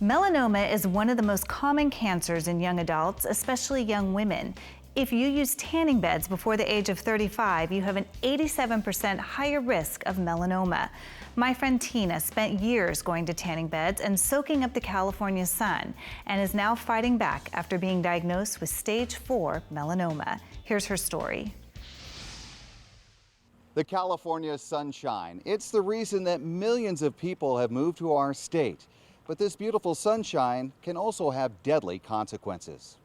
Melanoma is one of the most common cancers in young adults, especially young women. If you use tanning beds before the age of 35, you have an 87% higher risk of melanoma. My friend Tina spent years going to tanning beds and soaking up the California sun, and is now fighting back after being diagnosed with stage 4 melanoma. Here's her story. The California sunshine. It's the reason that millions of people have moved to our state. But this beautiful sunshine can also have deadly consequences.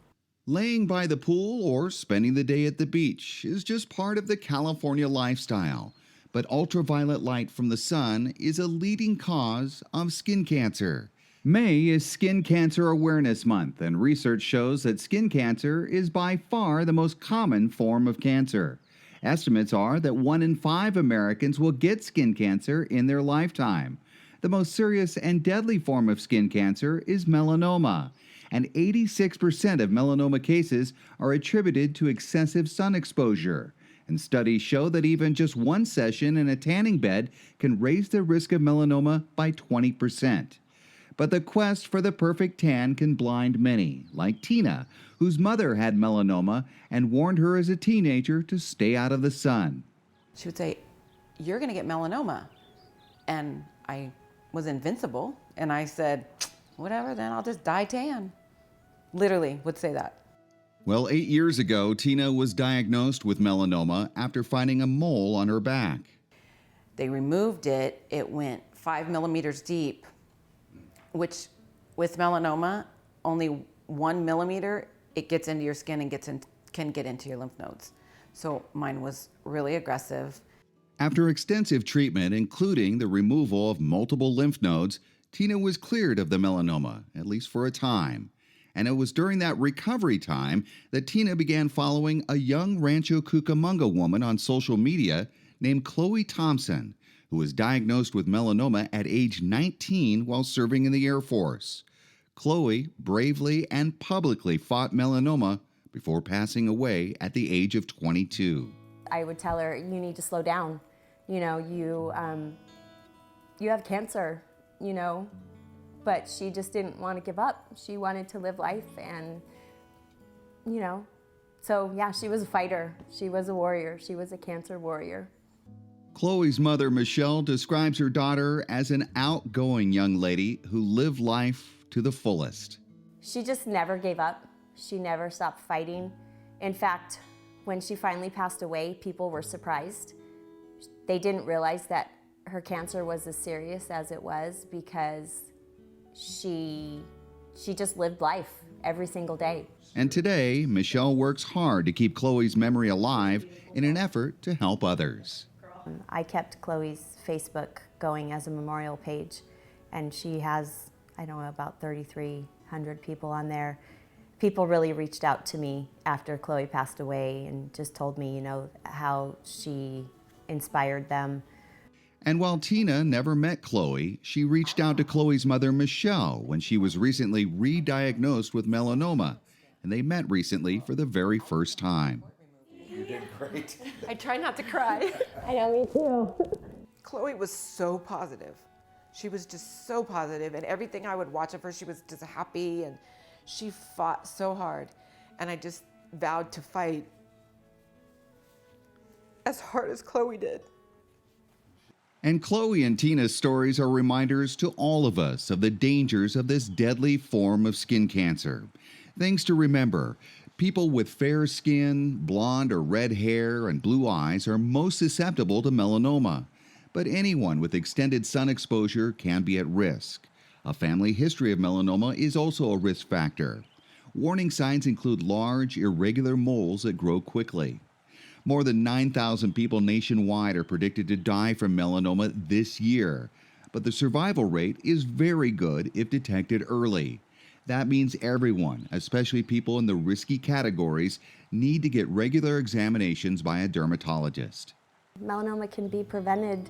Laying by the pool or spending the day at the beach is just part of the California lifestyle. But ultraviolet light from the sun is a leading cause of skin cancer. May is Skin Cancer Awareness Month, and research shows that skin cancer is by far the most common form of cancer. Estimates are that 1 in 5 Americans will get skin cancer in their lifetime. The most serious and deadly form of skin cancer is melanoma, and 86% of melanoma cases are attributed to excessive sun exposure. And studies show that even just one session in a tanning bed can raise the risk of melanoma by 20%. But the quest for the perfect tan can blind many, like Tina, whose mother had melanoma and warned her as a teenager to stay out of the sun. She would say, "You're going to get melanoma." And I was invincible, and I said, "Whatever, then I'll just dye tan." Literally would say that. Well, 8 years ago, Tina was diagnosed with melanoma after finding a mole on her back. They removed it. It went 5 millimeters deep, which with melanoma, only 1 millimeter, it gets into your skin and can get into your lymph nodes. So mine was really aggressive. After extensive treatment, including the removal of multiple lymph nodes, Tina was cleared of the melanoma, at least for a time. And it was during that recovery time that Tina began following a young Rancho Cucamonga woman on social media named Chloe Thompson, who was diagnosed with melanoma at age 19 while serving in the Air Force. Chloe bravely and publicly fought melanoma before passing away at the age of 22. I would tell her, "You need to slow down. You know, you have cancer, you know." But she just didn't want to give up. She wanted to live life, and, you know, so yeah, she was a fighter. She was a warrior. She was a cancer warrior. Chloe's mother, Michelle, describes her daughter as an outgoing young lady who lived life to the fullest. She just never gave up. She never stopped fighting. In fact, when she finally passed away, people were surprised. They didn't realize that her cancer was as serious as it was, because she just lived life every single day. And today, Michelle works hard to keep Chloe's memory alive in an effort to help others. I kept Chloe's Facebook going as a memorial page, and she has, I don't know, about 3,300 people on there. People really reached out to me after Chloe passed away and just told me, you know, how she inspired them. And while Tina never met Chloe, she reached out to Chloe's mother, Michelle, when she was recently re-diagnosed with melanoma, and they met recently for the very first time. You did great. I try not to cry. I know, me too. Chloe was so positive. She was just so positive, and everything I would watch of her, she was just happy, and she fought so hard. And I just vowed to fight as hard as Chloe did. And Chloe and Tina's stories are reminders to all of us of the dangers of this deadly form of skin cancer. Things to remember: people with fair skin, blonde or red hair, and blue eyes are most susceptible to melanoma. But anyone with extended sun exposure can be at risk. A family history of melanoma is also a risk factor. Warning signs include large, irregular moles that grow quickly. More than 9,000 people nationwide are predicted to die from melanoma this year, but the survival rate is very good if detected early. That means everyone, especially people in the risky categories, need to get regular examinations by a dermatologist. Melanoma can be prevented,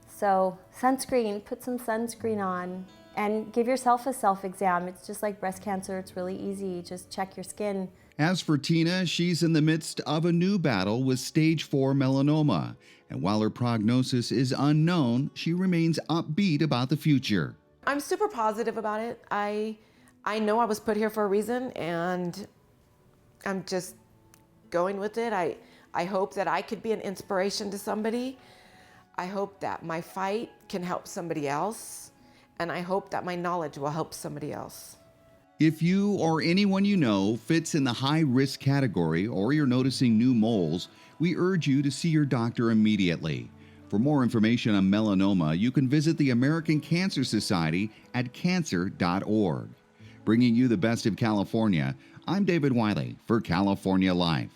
so sunscreen, put some sunscreen on, and give yourself a self-exam. It's just like breast cancer, it's really easy, just check your skin. As for Tina, she's in the midst of a new battle with stage 4 melanoma. And while her prognosis is unknown, she remains upbeat about the future. I'm super positive about it. I know I was put here for a reason, and I'm just going with it. I hope that I could be an inspiration to somebody. I hope that my fight can help somebody else, and I hope that my knowledge will help somebody else. If you or anyone you know fits in the high-risk category or you're noticing new moles, we urge you to see your doctor immediately. For more information on melanoma, you can visit the American Cancer Society at cancer.org. Bringing you the best of California, I'm David Wiley for California Life.